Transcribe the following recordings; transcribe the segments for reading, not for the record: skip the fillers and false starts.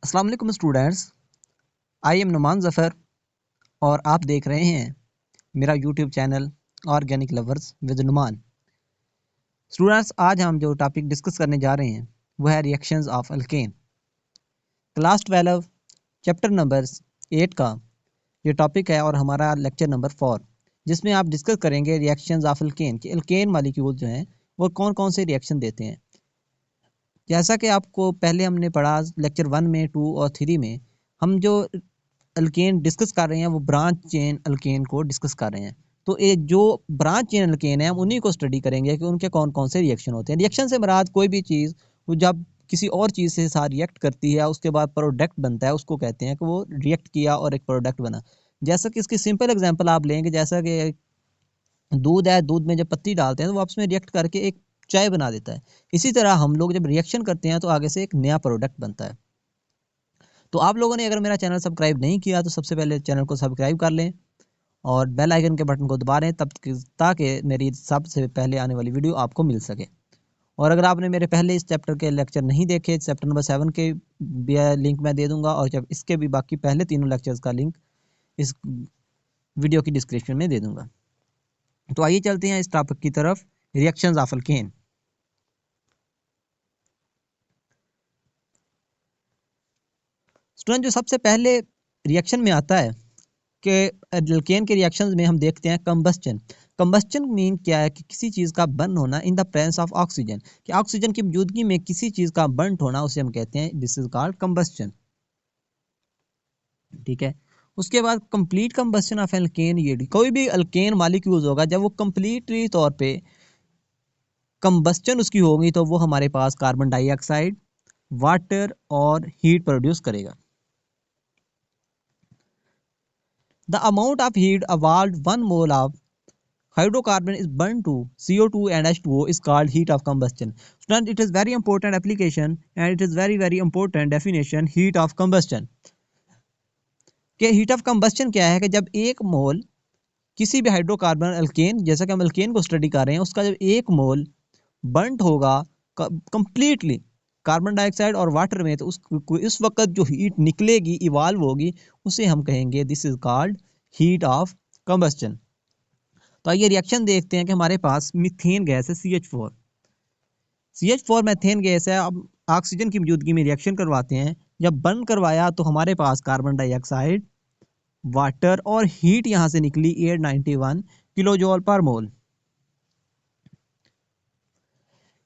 अस्सलाम वालेकुम students. I am Numan Zafar और आप देख रहे हैं मेरा YouTube channel organic lovers with Numan. Students, आज हम जो टॉपिक डिस्कस करने जा रहे हैं वो है reactions of alkane. Class 12 chapter number 8 का ये टॉपिक है और हमारा लेक्चर नंबर 4, जिसमें आप डिस्कस करेंगे रिएक्शंस ऑफ अल्केन कि अल्केन मालिक्यूल जो हैं वो कौन कौन से रिएक्शन देते हैं। जैसा कि आपको पहले हमने पढ़ा लेक्चर 1 में, 2 और 3 में, हम जो अल्केन डिस्कस कर रहे हैं वो ब्रांच चेन अल्केन को डिस्कस कर रहे हैं। तो ये जो ब्रांच चेन अल्केन है हम उन्हीं को स्टडी करेंगे कि उनके कौन कौन से रिएक्शन होते हैं। रिएक्शन से मुराद कोई भी चीज़ वो जब किसी और चीज़ से साथ रिएक्ट करती है उसके बाद प्रोडक्ट बनता है, उसको कहते हैं कि वो रिएक्ट किया और एक प्रोडक्ट बना। जैसा कि इसकी सिंपल एग्जांपल आप लेंगे, जैसा कि दूध है, दूध में जब पत्ती डालते हैं तो वो आपस में रिएक्ट करके एक चाय बना देता है। इसी तरह हम लोग जब रिएक्शन करते हैं तो आगे से एक नया प्रोडक्ट बनता है। तो आप लोगों ने अगर मेरा चैनल सब्सक्राइब नहीं किया तो सबसे पहले चैनल को सब्सक्राइब कर लें और बेल आइकन के बटन को दबा दें ताकि मेरी सबसे पहले आने वाली वीडियो आपको मिल सके। और अगर आपने मेरे पहले इस चैप्टर के लेक्चर नहीं देखे, चैप्टर नंबर 7 के भी लिंक मैं दे दूंगा और जब इसके भी बाकी पहले तीनों लेक्चर्स का लिंक इस वीडियो की डिस्क्रिप्शन में दे दूंगा। तो आइए चलते हैं इस टॉपिक की तरफ, रिएक्शंस ऑफ अल्केन। स्टूडेंट, जो सबसे पहले रिएक्शन में आता है कि एल्केन के रिएक्शंस में हम देखते हैं कंबस्चन। कंबस्चन मीन क्या है कि किसी चीज़ का बर्न होना in the presence of oxygen, कि ऑक्सीजन की मौजूदगी में किसी चीज़ का बर्न होना, उसे हम कहते हैं दिस इज कॉल्ड कंबस्चन। ठीक है। उसके बाद कंप्लीट कंबस्चन ऑफ एल्केन, ये कोई भी अल्केन मॉलिक्यूल्स होगा जब वो कंप्लीटली तौर पे कंबस्चन उसकी होगी तो वो हमारे पास कार्बन डाइऑक्साइड, वाटर और हीट प्रोड्यूस करेगा। The amount of heat evolved 1 mole of hydrocarbon is burned to CO2 and H2O is called heat of combustion. Student, it is very important application and it is very important definition, heat of combustion. कि heat of combustion क्या है कि जब एक मोल किसी भी hydrocarbon alkane, जैसा कि हम अल्केन को स्टडी कर रहे हैं, उसका जब एक मोल बर्न्ट होगा कंप्लीटली कार्बन डाइऑक्साइड और वाटर में, तो उस वक्त जो हीट निकलेगी, इवाल्व होगी, उसे हम कहेंगे this is called heat of combustion. तो आइए रिएक्शन देखते हैं कि हमारे पास मीथेन गैस है CH4। CH4 मीथेन गैस है। अब ऑक्सीजन की मौजूदगी में रिएक्शन करवाते हैं। जब बर्न करवाया तो हमारे पास कार्बन डाइऑक्साइड, वाटर और हीट यहां से निकली 891 किलो जूल पर मोल।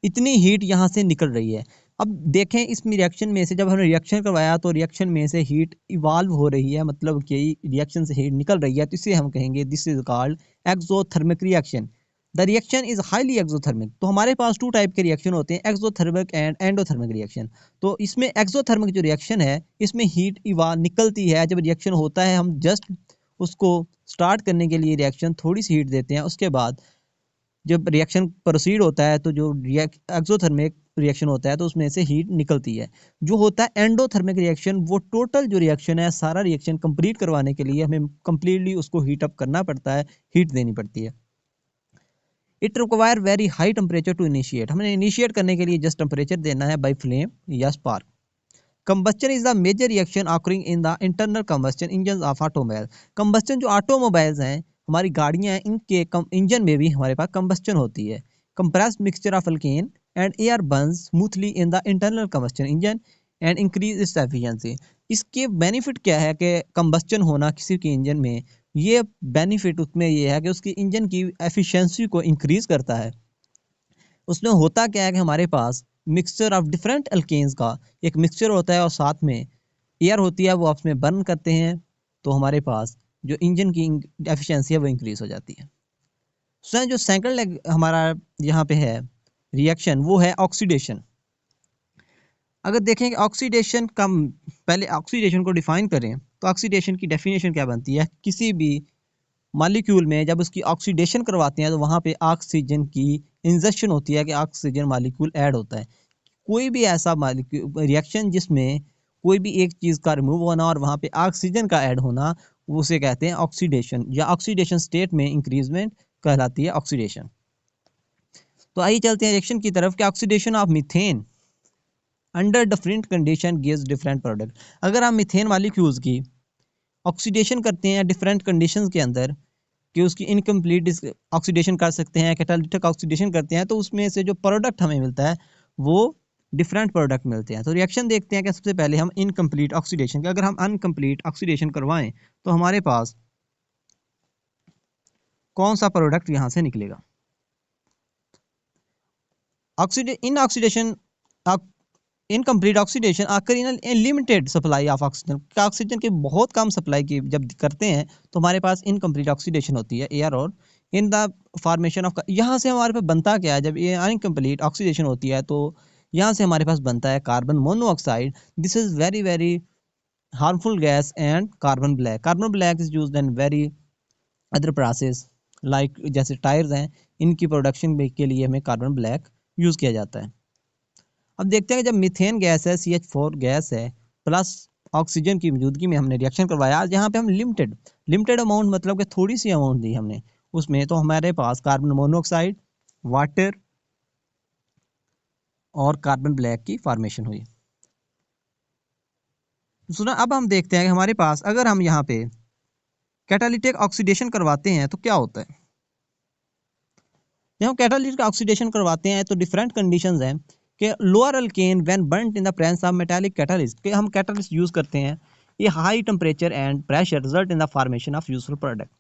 इतनी हीट यहाँ से निकल रही है। अब देखें इसमें रिएक्शन में से जब हमने रिएक्शन करवाया तो रिएक्शन में से हीट इवाल्व हो रही है, मतलब कि रिएक्शन से हीट निकल रही है, तो इसे हम कहेंगे this is called exothermic reaction. The reaction is highly exothermic. तो हमारे पास 2 टाइप के रिएक्शन होते हैं, एक्सोथर्मिक एंड एंडोथर्मिक रिएक्शन। तो इसमें एक्सोथर्मिक जो रिएक्शन है इसमें हीट इवाल्व निकलती है। जब रिएक्शन होता है हम जस्ट उसको स्टार्ट करने के लिए रिएक्शन थोड़ी सी हीट देते हैं, उसके बाद जब रिएक्शन प्रोसीड होता है तो जो एक्सोथर्मिक रिएक्शन होता है तो उसमें से हीट निकलती है। जो होता है एंडोथर्मिक रिएक्शन, वो टोटल जो रिएक्शन है, सारा रिएक्शन कंप्लीट करवाने के लिए हमें कंप्लीटली उसको हीट अप करना पड़ता है, हीट देनी पड़ती है। It require very high temperature to initiate. हमें इनिशिएट करने के लिए जस्ट टेम्परेचर देना है बाई फ्लेम या spark. Combustion is the major reaction occurring in the internal combustion engine of automobile. Combustion जो ऑटोमोबाइल्स हैं, हमारी गाड़ियां हैं, इनके इंजन में भी हमारे पास कंबस्चन होती है। Compressed mixture of alkane and air burns smoothly in the internal combustion engine and increase its efficiency. इसके बेनिफिट क्या है कि कंबस्चन होना किसी के इंजन में, ये बेनिफिट उसमें ये है कि उसकी इंजन की एफिशिएंसी को इंक्रीज करता है। उसमें होता क्या है कि हमारे पास मिक्सचर ऑफ डिफरेंट अल्केन्स का एक मिक्सचर होता है और साथ में एयर होती है, वो आपस में बर्न करते हैं, तो हमारे पास जो इंजन की एफिशिएंसी है वो इंक्रीज हो जाती है। सो जो सेकंड हमारा यहाँ पे है रिएक्शन, वो है ऑक्सीडेशन। अगर देखें कि ऑक्सीडेशन का, पहले ऑक्सीडेशन को डिफाइन करें तो ऑक्सीडेशन की डेफिनेशन क्या बनती है, किसी भी मॉलिक्यूल में जब उसकी ऑक्सीडेशन करवाते हैं तो वहाँ पे ऑक्सीजन की इंजेक्शन होती है कि ऑक्सीजन मॉलिक्यूल ऐड होता है। कोई भी ऐसा मॉलिक्यूल रिएक्शन जिसमें कोई भी एक चीज़ का रिमूव होना और वहाँ पे ऑक्सीजन का ऐड होना, उसे कहते हैं ऑक्सीडेशन, या ऑक्सीडेशन स्टेट में इंक्रीजमेंट कहलाती है ऑक्सीडेशन। तो आइए चलते हैं रिएक्शन की तरफ कि oxidation of methane. Under different condition gives different product. अगर हम मीथेन मॉलिक्यूल्स की ऑक्सीडेशन करते हैं डिफरेंट कंडीशंस के अंदर कि उसकी इनकम्प्लीट ऑक्सीडेशन कर सकते हैं, कैटालिटिक ऑक्सीडेशन करते हैं, तो उसमें से जो प्रोडक्ट हमें मिलता है वो डिफरेंट प्रोडक्ट मिलते हैं। तो रिएक्शन देखते हैं कि सबसे पहले हम इनकम्प्लीट ऑक्सीडेशन के, अगर हम अनकम्प्लीट ऑक्सीडेशन करवाएं तो हमारे पास कौन सा प्रोडक्ट यहाँ से निकलेगा। इन ऑक्सीडेशन इनकम्प्लीट ऑक्सीडेशन आकर in limited supply of oxygen, oxygen की बहुत कम सप्लाई की जब करते हैं तो हमारे पास इनकम्प्लीट ऑक्सीडेशन होती है एयर और इन द फॉर्मेशन ऑफ, यहाँ से हमारे पास बनता क्या है जब ये अनकम्प्लीट ऑक्सीडेशन होती है तो यहाँ से हमारे पास बनता है carbon monoxide. This is very very harmful gas and carbon black. Carbon black is used in very other process like जैसे टायर्स हैं, इनकी प्रोडक्शन के लिए हमें कार्बन ब्लैक यूज़ किया जाता है। अब देखते हैं कि जब मीथेन गैस है, CH4 गैस है, प्लस ऑक्सीजन की मौजूदगी में हमने रिएक्शन करवाया, यहाँ पे हम लिमिटेड अमाउंट मतलब कि थोड़ी सी अमाउंट दी हमने उसमें, तो हमारे पास कार्बन मोनोऑक्साइड, वाटर और कार्बन ब्लैक की फॉर्मेशन हुई। सुना, अब हम देखते हैं कि हमारे पास अगर हम यहाँ पे कैटालिटिक ऑक्सीडेशन करवाते हैं तो क्या होता है। जब हम कैटालिटिक ऑक्सीडेशन करवाते हैं तो डिफरेंट कंडीशंस हैं कि lower alkane when burned in the presence of metallic catalyst, कि हम कैटलिस्ट यूज करते हैं, ये high temperature and pressure result in the formation of useful product.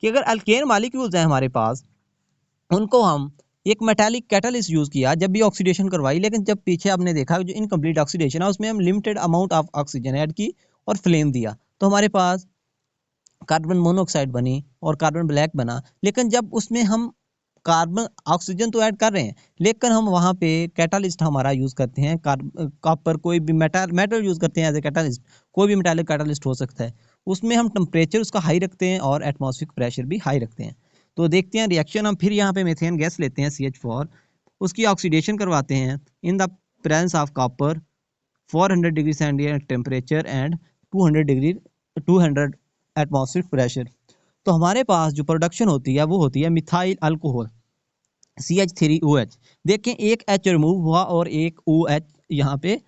कि अगर अल्केन मॉलिक्यूल्स हैं हमारे पास, उनको हम एक मेटालिक कैटलिस्ट यूज किया जब भी ऑक्सीडेशन करवाई, लेकिन जब पीछे आपने देखा जो इनकम्प्लीट ऑक्सीडेशन है उसमें हम limited amount of oxygen add की और फ्लेम दिया, तो हमारे पास कार्बन मोनोऑक्साइड बनी और कार्बन ब्लैक बना। लेकिन जब उसमें हम कार्बन ऑक्सीजन तो ऐड कर रहे हैं लेकिन हम वहाँ पे कैटालिस्ट हमारा यूज़ करते हैं, कॉपर कोई भी मेटल यूज़ करते हैं एज ए कैटालिस्ट, कोई भी मेटालिक कैटालिस्ट हो सकता है, उसमें हम टेम्परेचर उसका हाई रखते हैं और एटमॉस्फेरिक प्रेशर भी हाई रखते हैं। तो देखते हैं रिएक्शन, हम फिर यहाँ पे मीथेन गैस लेते हैं CH4, उसकी ऑक्सीडेशन करवाते हैं in the presence of copper 400 degree centigrade temperature and 200 atmospheric pressure. तो हमारे पास जो प्रोडक्शन होती है वो होती है मिथाइल अल्कोहल CH3OH। देखें एक H रिमूव हुआ और एक OH यहाँ पे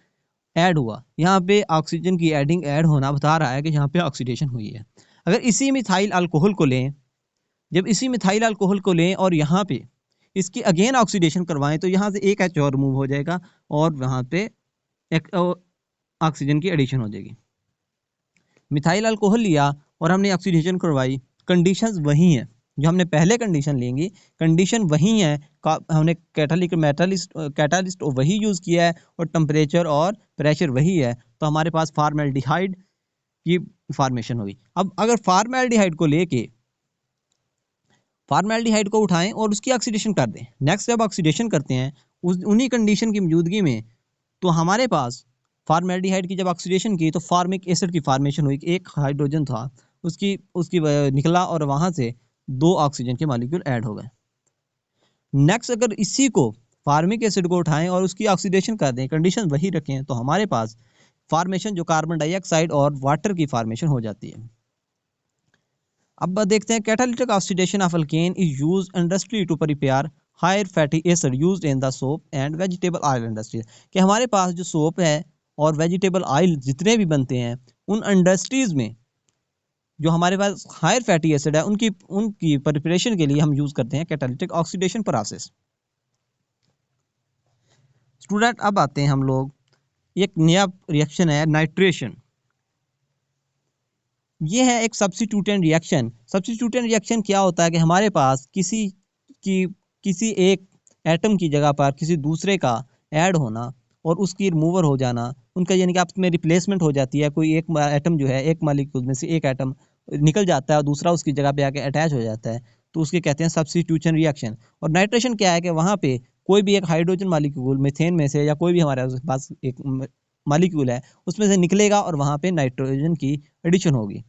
ऐड हुआ, यहाँ पे ऑक्सीजन की एडिंग ऐड होना बता रहा है कि यहाँ पे ऑक्सीडेशन हुई है। अगर इसी मिथाइल अल्कोहल को लें, जब इसी मिथाइल अल्कोहल को लें और यहाँ पे इसकी अगेन ऑक्सीडेशन करवाएं तो यहाँ से एक H और रिमूव हो जाएगा और वहाँ पे एक ऑक्सीजन की एडिशन हो जाएगी। मिथाइल अल्कोहल लिया और हमने ऑक्सीडेशन करवाई, कंडीशंस वही हैं जो हमने पहले कंडीशन लेंगी, कंडीशन वही है, हमने कैटालिस्ट वही यूज़ किया है और टेम्परेचर और प्रेशर वही है, तो हमारे पास फॉर्मेल्डिहाइड की फॉर्मेशन होगी। अब अगर फॉर्मेल्डिहाइड को लेके फॉर्मेल्डिहाइड को उठाएं और उसकी ऑक्सीडेशन कर दें, नेक्स्ट जब ऑक्सीडेशन करते हैं उन्हीं कंडीशन की मौजूदगी में, तो हमारे पास फॉर्मेल्डिहाइड की जब ऑक्सीडेशन की तो फार्मिक एसिड की फॉर्मेशन हुई, एक हाइड्रोजन था उसकी उसकी निकला और वहाँ से 2 ऑक्सीजन के मॉलिक्यूल ऐड हो गए। नेक्स्ट अगर इसी को फार्मिक एसिड को उठाएं और उसकी ऑक्सीडेशन कर दें, कंडीशन वही रखें, तो हमारे पास फॉर्मेशन जो कार्बन डाइऑक्साइड और वाटर की फॉर्मेशन हो जाती है। अब देखते हैं catalytic oxidation of alkane is used industry to prepare higher fatty acid used in the soap and vegetable oil industry. कि हमारे पास जो सोप है और वेजिटेबल ऑयल जितने भी बनते हैं उन इंडस्ट्रीज में जो हमारे पास हायर फैटी एसिड है उनकी प्रिपरेशन के लिए हम यूज करते हैं कैटालिटिक ऑक्सीडेशन प्रोसेस। स्टूडेंट अब आते हैं हम लोग, एक नया रिएक्शन है नाइट्रेशन। ये है एक सब्स्टिट्यूटेंट रिएक्शन। सब्स्टिट्यूटेंट रिएक्शन क्या होता है कि हमारे पास किसी एक एटम की जगह पर किसी दूसरे का ऐड होना और उसकी रिमूवर हो जाना, उनका यानी कि आपस में रिप्लेसमेंट हो जाती है। कोई एक एटम जो है, एक मॉलिक्यूल में से एक एटम निकल जाता है और दूसरा उसकी जगह पे आके अटैच हो जाता है, तो उसके कहते हैं सब्स्टिट्यूशन रिएक्शन। और नाइट्रेशन क्या है कि वहाँ पे कोई भी एक हाइड्रोजन मॉलिक्यूल मीथेन में से या कोई भी हमारे पास एक मॉलिक्यूल है उसमें से निकलेगा और वहाँ पे नाइट्रोजन की एडिशन होगी।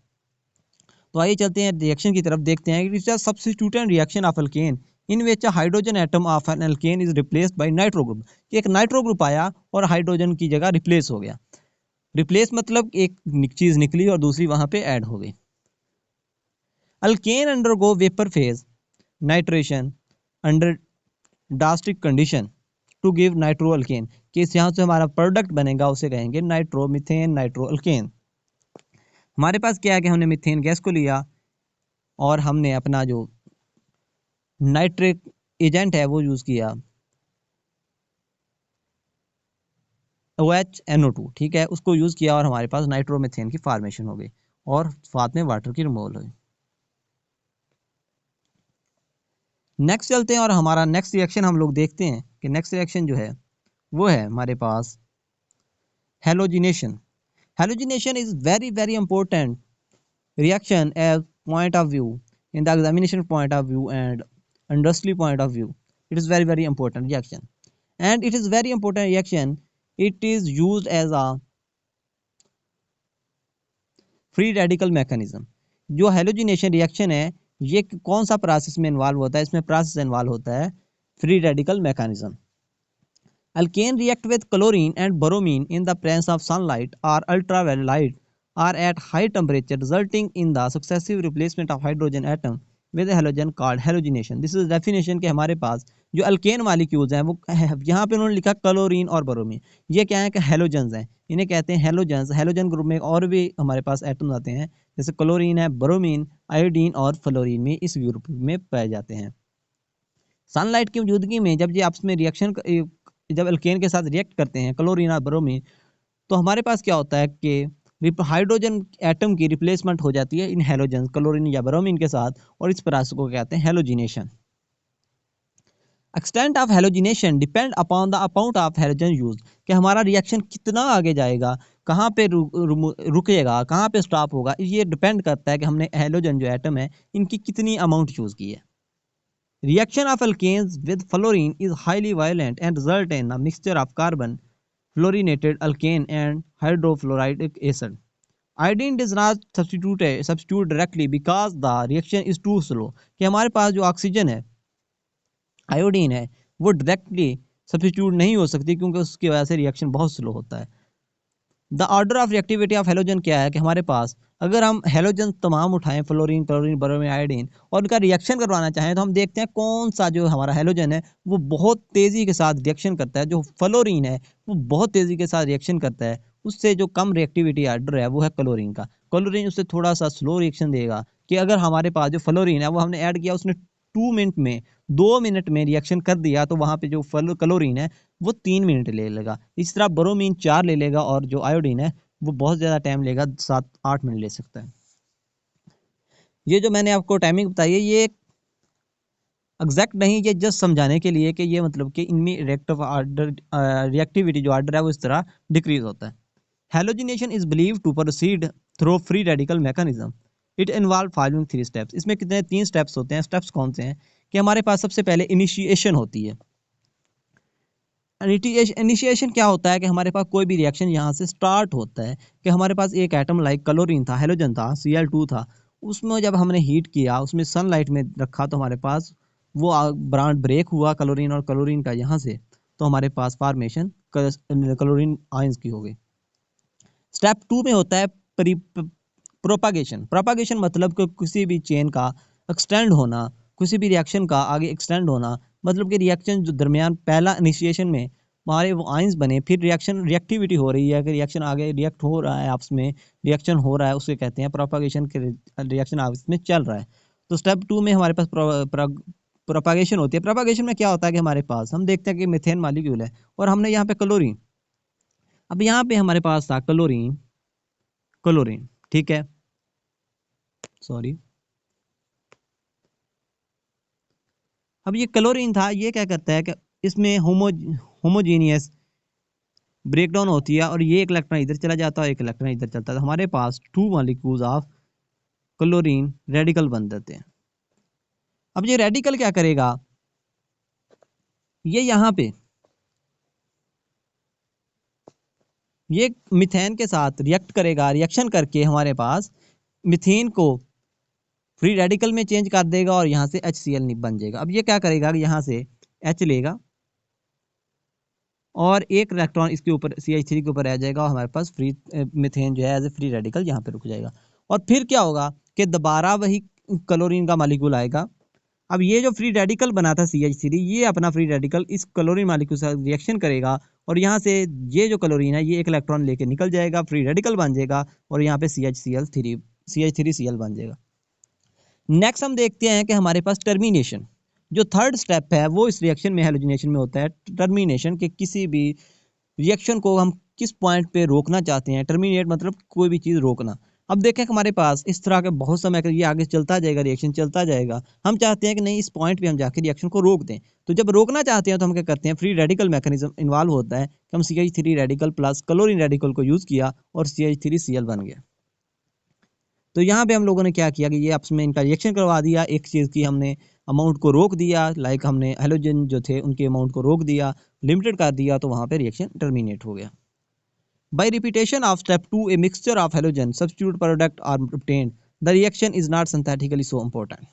तो आइए चलते हैं रिएक्शन की तरफ, देखते हैं it is a substituent reaction of alkane in which a hydrogen atom of an alkane is replaced by nitro group. एक नाइट्रो ग्रुप आया और हाइड्रोजन की जगह रिप्लेस हो गया। रिप्लेस मतलब एक चीज निकली और दूसरी वहां पे ऐड हो गई। Alkane undergo vapour phase nitration under drastic condition to give nitro alkane, कि इस यहाँ से हमारा प्रोडक्ट बनेगा उसे कहेंगे नाइट्रोमीथेन नाइट्रो अल्केन। हमारे पास क्या है कि हमने मीथेन गैस को लिया और हमने अपना जो नाइट्रिक एजेंट है वो यूज़ किया OHNO2, ठीक है, उसको यूज़ किया और हमारे पास नाइट्रोमीथेन की फॉर्मेशन हो गई और साथ में वाटर की रिमूवल हुई। नेक्स्ट चलते हैं और हमारा नेक्स्ट रिएक्शन हम लोग देखते हैं कि नेक्स्ट रिएक्शन जो है वो है हमारे पास halogenation. Halogenation is very very important reaction as point of view in the examination point of view and industry point of view. It is very very important reaction, and it is very important reaction. It is used as a free radical mechanism. जो halogenation reaction है ये कौन सा process में involve होता है, इसमें process involve होता है free radical mechanism. Alkane react with chlorine and bromine in the presence of sunlight or ultraviolet light or at high temperature, resulting in the successive replacement of hydrogen atom with a halogen called halogenation. This is definition के हमारे पास जो alkane molecules हैं वो यहाँ पे उन्होंने लिखा chlorine और ब्रोमीन, ये क्या है कि हेलोजेंस हैं, इन्हें कहते हैं हेलोजेंस। हेलोजन ग्रुप में और भी हमारे पास एटम्स आते हैं जैसे क्लोरीन है, ब्रोमीन, आयोडीन और फ्लोरीन में इस ग्रुप में पाए जाते हैं। सनलाइट की मौजूदगी में जब ये आपस में रिएक्शन जब अल्केन के साथ रिएक्ट करते हैं क्लोरीन और ब्रोमीन, तो हमारे पास क्या होता है कि हाइड्रोजन एटम की रिप्लेसमेंट हो जाती है इन हेलोजन क्लोरीन या ब्रोमीन के साथ, और इस प्रोसेस को कहते हैं halogenation. Extent of halogenation depend upon the amount of halogen use, कि हमारा रिएक्शन कितना आगे जाएगा, कहाँ पे रुकेगा, कहाँ पे स्टॉप होगा, ये डिपेंड करता है कि हमने हेलोजन जो एटम है इनकी कितनी अमाउंट यूज़ की है। Reaction of alkanes with fluorine is highly violent and result in a mixture of carbon, fluorinated alkane and hydrofluoric acid. Iodine does not substitute directly because the reaction is too slow, कि हमारे पास जो oxygen है iodine है वो directly substitute नहीं हो सकती क्योंकि उसकी वजह से रिएक्शन बहुत स्लो होता है। The order of reactivity of halogen क्या है कि हमारे पास अगर हम हेलोजन तमाम उठाएं फ्लोरीन क्लोरीन ब्रोमीन आयोडीन और उनका रिएक्शन करवाना चाहें तो हम देखते हैं कौन सा जो हमारा हेलोजन है वो बहुत तेज़ी के साथ रिएक्शन करता है, जो फ्लोरीन है वो बहुत तेज़ी के साथ रिएक्शन करता है, उससे जो कम रिएक्टिविटी ऑर्डर है वो है क्लोरीन का। क्लोरीन उससे थोड़ा सा स्लो रिएक्शन देगा कि अगर हमारे पास जो फ्लोरीन है वो हमने ऐड किया उसने 2 मिनट में रिएक्शन कर दिया तो वहाँ पे जो क्लोरीन है वो 3 मिनट ले लेगा। इस तरह ब्रोमीन 4 ले लेगा और जो आयोडीन है वो बहुत ज़्यादा टाइम लेगा, 7-8 मिनट ले सकता है। ये जो मैंने आपको टाइमिंग बताई है ये एग्जैक्ट नहीं, ये जस्ट समझाने के लिए कि ये मतलब कि इनमें रिएक्टिव ऑर्डर रिएक्टिविटी जो ऑर्डर है वो इस तरह डिक्रीज होता है। Halogenation is believe to proceed through free radical mechanism. It involve following 3 steps. इसमें कितने 3 स्टेप्स होते हैं। स्टेप्स कौन से हैं कि हमारे पास सबसे पहले इनिशिएशन होती है। इनिशिएशन क्या होता है कि हमारे पास कोई भी रिएक्शन यहाँ से स्टार्ट होता है कि हमारे पास एक एटम लाइक क्लोरीन था, हेलोजन था, Cl2 था, उसमें जब हमने हीट किया उसमें सनलाइट में रखा तो हमारे पास वो बॉन्ड ब्रेक हुआ क्लोरीन और क्लोरीन का यहाँ से, तो हमारे पास फॉर्मेशन क्लोरीन आयंस की हो गई। स्टेप 2 में होता है प्रोपागेशन। प्रोपागेशन मतलब कि किसी भी चेन का एक्सटेंड होना, किसी भी रिएक्शन का आगे एक्सटेंड होना, मतलब कि रिएक्शन जो दरमियान पहला इनिशिएशन में हमारे वो आयंस बने, फिर रिएक्शन रिएक्टिविटी हो रही है कि रिएक्शन आगे रिएक्ट हो रहा है, आपस में रिएक्शन हो रहा है, उसे कहते हैं प्रोपागेशन के रिएक्शन आपस में चल रहा है। तो स्टेप 2 में हमारे पास प्रोपागेशन होती है। प्रोपागेशन में क्या होता है कि हमारे पास हम देखते हैं कि मीथेन मॉलिक्यूल है और हमने यहाँ पे क्लोरीन, अब यहाँ पे हमारे पास था क्लोरीन क्लोरीन, ठीक है, सॉरी, अब ये क्लोरीन था, ये क्या करता है कि इसमें होमोजीनियस ब्रेकडाउन होती है और ये एक इलेक्ट्रॉन इधर चला जाता है, एक इलेक्ट्रॉन इधर चलता है, तो हमारे पास 2 मॉलिक्यूल्स ऑफ क्लोरीन रेडिकल बन जाते हैं। अब ये रेडिकल क्या करेगा, ये यहाँ पे ये मीथेन के साथ रिएक्ट करेगा, रिएक्शन करके हमारे पास मीथेन को फ्री रेडिकल में चेंज कर देगा और यहाँ से HCl बन जाएगा। अब ये क्या करेगा कि यहाँ से H लेगा और एक इलेक्ट्रॉन इसके ऊपर CH3 के ऊपर आ जाएगा और हमारे पास फ्री मीथेन जो है एज ए फ्री रेडिकल यहाँ पे रुक जाएगा। और फिर क्या होगा कि दोबारा वही क्लोरीन का मॉलिक्यूल आएगा अब ये जो फ्री रेडिकल बना था CH3, ये अपना फ्री रेडिकल इस क्लोरीन मॉलिक्यूल के साथ रिएक्शन करेगा और यहाँ से ये जो क्लोरीन है ये एक इलेक्ट्रॉन लेके निकल जाएगा, फ्री रेडिकल बन जाएगा और यहाँ पे CH3Cl बन जाएगा। नेक्स्ट हम देखते हैं कि हमारे पास टर्मिनेशन, जो थर्ड स्टेप है वो इस रिएक्शन में हैलोजिनेशन में होता है टर्मिनेशन, के किसी भी रिएक्शन को हम किस पॉइंट पे रोकना चाहते हैं। टर्मिनेट मतलब कोई भी चीज़ रोकना। अब देखें कि हमारे पास इस तरह के बहुत समय का ये आगे चलता जाएगा, रिएक्शन चलता जाएगा, हम चाहते हैं कि नहीं इस पॉइंट पे हम जाकर रिएक्शन को रोक दें। तो जब रोकना चाहते हैं तो हम क्या करते हैं, फ्री रेडिकल मैकेनिज्म इन्वॉल्व होता है कि हम CH3 radical plus chlorine radical को यूज़ किया और CH3Cl बन गया। तो यहाँ पे हम लोगों ने क्या किया कि ये आपस में इनका रिएक्शन करवा दिया, एक चीज़ की हमने अमाउंट को रोक दिया, लाइक हमने हेलोजन जो थे उनके अमाउंट को रोक दिया, लिमिटेड कर दिया, तो वहाँ पे रिएक्शन टर्मिनेट हो गया। By repetition of step 2, a mixture of halogen substitute product are obtained. The reaction is not synthetically so important.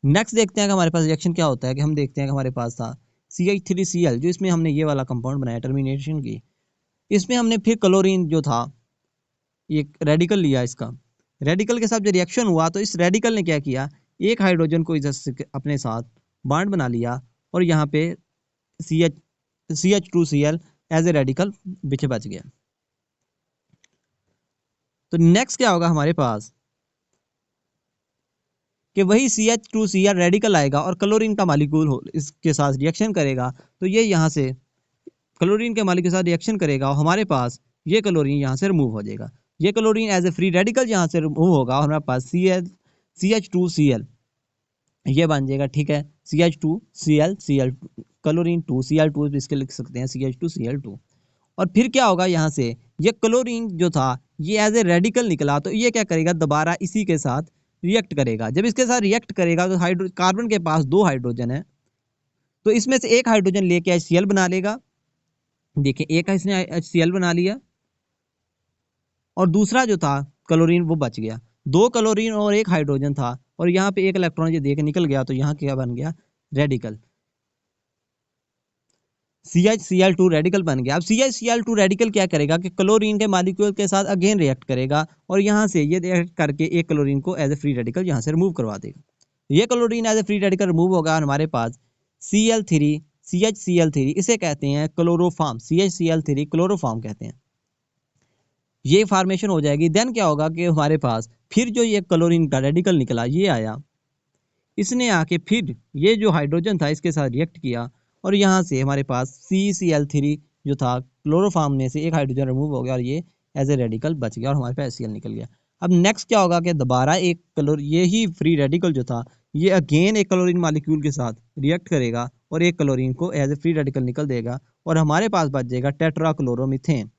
Next देखते हैं कि हमारे पास रिएक्शन क्या होता है, कि हम देखते हैं कि हमारे पास था CH3Cl, जो इसमें हमने ये वाला कंपाउंड बनाया टर्मिनेशन की, इसमें हमने फिर क्लोरीन जो था ये रेडिकल लिया, इसका रेडिकल के साथ जो रिएक्शन हुआ तो इस रेडिकल ने क्या किया, एक हाइड्रोजन को इधर से अपने साथ बॉन्ड बना लिया और यहाँ पे CH2Cl एज ए रेडिकल पीछे बच गया। तो नेक्स्ट क्या होगा हमारे पास कि वही CH2Cl रेडिकल आएगा और क्लोरीन का मॉलिक्यूल इसके साथ रिएक्शन करेगा, तो ये यहाँ से क्लोरीन के मॉलिक्यूल के साथ रिएक्शन करेगा और हमारे पास ये क्लोरीन यहाँ से रिमूव हो जाएगा। ये chlorine as a free radical यहाँ से रिमूव होगा और हमारे पास CH2Cl ये बन जाएगा, ठीक है, CH2Cl क्लोरीन 2 Cl2 इसके लिख सकते हैं CH2Cl2। और फिर क्या होगा, यहाँ से ये क्लोरीन जो था ये एज ए रेडिकल निकला, तो ये क्या करेगा, दोबारा इसी के साथ रिएक्ट करेगा। जब इसके साथ रिएक्ट करेगा तो कार्बन के पास 2 हाइड्रोजन है, तो इसमें से एक हाइड्रोजन लेके HCl बना लेगा। देखिए एक इसने HCl बना लिया और दूसरा जो था क्लोरीन वो बच गया। 2 क्लोरीन और 1 हाइड्रोजन था और यहाँ पे 1 इलेक्ट्रॉन ये देके निकल गया, तो यहाँ क्या बन गया, रेडिकल CHCl2 रेडिकल बन गया। अब CHCl2 रेडिकल क्या करेगा कि क्लोरीन के मॉलिक्यूल के साथ अगेन रिएक्ट करेगा और यहाँ से ये रिएक्ट करके एक क्लोरीन को एज ए फ्री रेडिकल यहाँ से रिमूव करवा देगा। ये chlorine as a free radical remove होगा और हमारे पास CHCl3 इसे कहते हैं क्लोरोफॉर्म, CHCl3 क्लोरोफॉर्म कहते हैं, ये फॉर्मेशन हो जाएगी। देन क्या होगा कि हमारे पास फिर जो ये क्लोरीन का रेडिकल निकला ये आया, इसने आके फिर ये जो हाइड्रोजन था इसके साथ रिएक्ट किया और यहाँ से हमारे पास CCl3 जो था क्लोरोफॉर्म में से एक हाइड्रोजन रिमूव हो गया और ये एज ए रेडिकल बच गया और हमारे पास HCl निकल गया। अब नेक्स्ट क्या होगा कि दोबारा एक यही फ्री रेडिकल जो था ये अगेन एक क्लोरीन मॉलिक्यूल के साथ रिएक्ट करेगा और एक क्लोरीन को एज ए फ्री रेडिकल निकल देगा और हमारे पास बच जाएगा टेट्राक्लोरोमीथेन,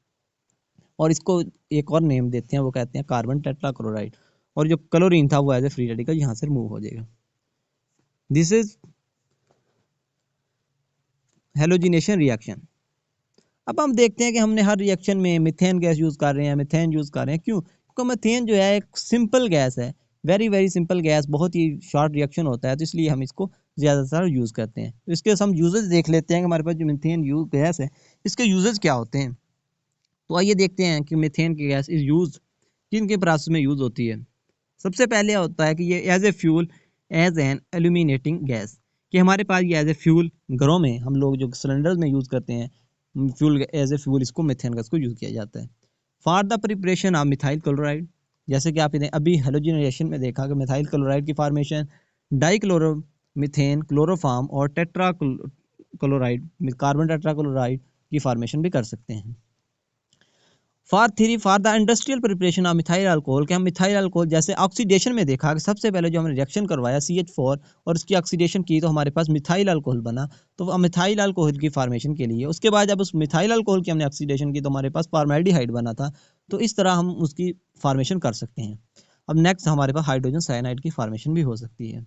और इसको एक और नेम देते हैं, वो कहते हैं कार्बन टेट्राक्लोराइड, और जो क्लोरीन था वो एज ए फ्री रेडिकल यहाँ से रिमूव हो जाएगा। This is halogenation reaction. अब हम देखते हैं कि हमने हर रिएक्शन में मीथेन गैस यूज़ कर रहे हैं, मीथेन यूज़ कर रहे हैं, क्यों? क्योंकि मीथेन जो है एक सिंपल गैस है, वेरी वेरी सिंपल गैस, बहुत ही शॉर्ट रिएक्शन होता है, तो इसलिए हम इसको ज़्यादातर यूज़ करते हैं। तो इसके हम यूजेस देख लेते हैं कि हमारे पास जो मीथेन गैस है इसके यूजेस क्या होते हैं। तो आइए देखते हैं कि मीथेन की गैस इज यूज किन के प्रोसेस में यूज़ होती है। सबसे पहले होता है कि ये as a fuel as an illuminating gas, कि हमारे पास ये एज ए फ्यूल घरों में हम लोग जो सिलेंडर्स में यूज़ करते हैं फ्यूल एज ए फ्यूल, इसको मीथेन गैस को यूज़ किया जाता है। For the preparation of methyl chloride, जैसे कि आपने अभी हेलोजन रिएक्शन में देखा कि मिथाइल क्लोराइड की फॉर्मेशन डाइक्लोरोमीथेन क्लोरोफॉर्म और टेट्रा क्लोराइड कार्बन टेट्राक्लोराइड की फॉर्मेशन भी कर सकते हैं। For the industrial preparation of methyl alcohol, कि हम मिथाइल अल्कोहल जैसे ऑक्सीडेशन में देखा कि सबसे पहले जो हमने रिएक्शन करवाया CH4 और उसकी ऑक्सीडेशन की तो हमारे पास मिथाइल अल्कोहल बना, तो मिथाइल अल्कोहल की फॉर्मेशन के लिए उसके बाद जब उस मिथाइल अल्कोहल की हमने ऑक्सीडेशन की तो हमारे पास फॉर्मेल्डिहाइड बना था, तो इस तरह हम उसकी फॉर्मेशन कर सकते हैं। अब नेक्स्ट हमारे पास हाइड्रोजन साइनाइड की फॉर्मेशन भी हो सकती है।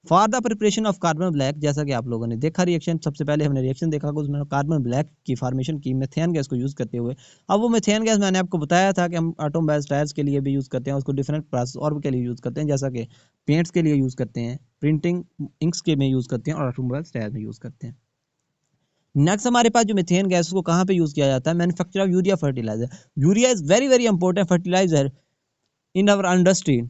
For the preparation of carbon black, जैसा कि आप लोगों ने देखा रिएक्शन, सबसे पहले हमने रिएक्शन देखा कि उसमें कार्बन ब्लैक की फॉर्मेशन की मीथेन गैस को यूज़ करते हुए। अब वो मीथेन गैस मैंने आपको बताया था कि हम ऑटोमोबाइल्स टायर्स के लिए भी यूज़ करते हैं, उसको डिफरेंट प्रोसेस और के लिए यूज़ करते हैं, जैसा कि पेंट्स के लिए यूज़ करते हैं, प्रिंटिंग इंक्स के में यूज़ करते हैं और ऑटोमोबाइल्स टायर में यूज़ करते हैं। नेक्स्ट हमारे पास जो मीथेन गैस को कहाँ पे यूज़ किया जाता है, manufacture of urea fertiliser. Urea is very very important fertiliser in our industry.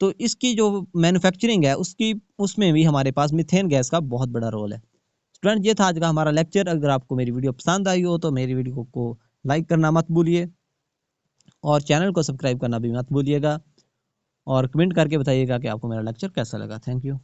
तो इसकी जो मैन्युफैक्चरिंग है उसमें भी हमारे पास मीथेन गैस का बहुत बड़ा रोल है। स्टूडेंट, ये था आज का हमारा लेक्चर। अगर आपको मेरी वीडियो पसंद आई हो तो मेरी वीडियो को लाइक करना मत भूलिए और चैनल को सब्सक्राइब करना भी मत भूलिएगा और कमेंट करके बताइएगा कि आपको मेरा लेक्चर कैसा लगा। Thank you.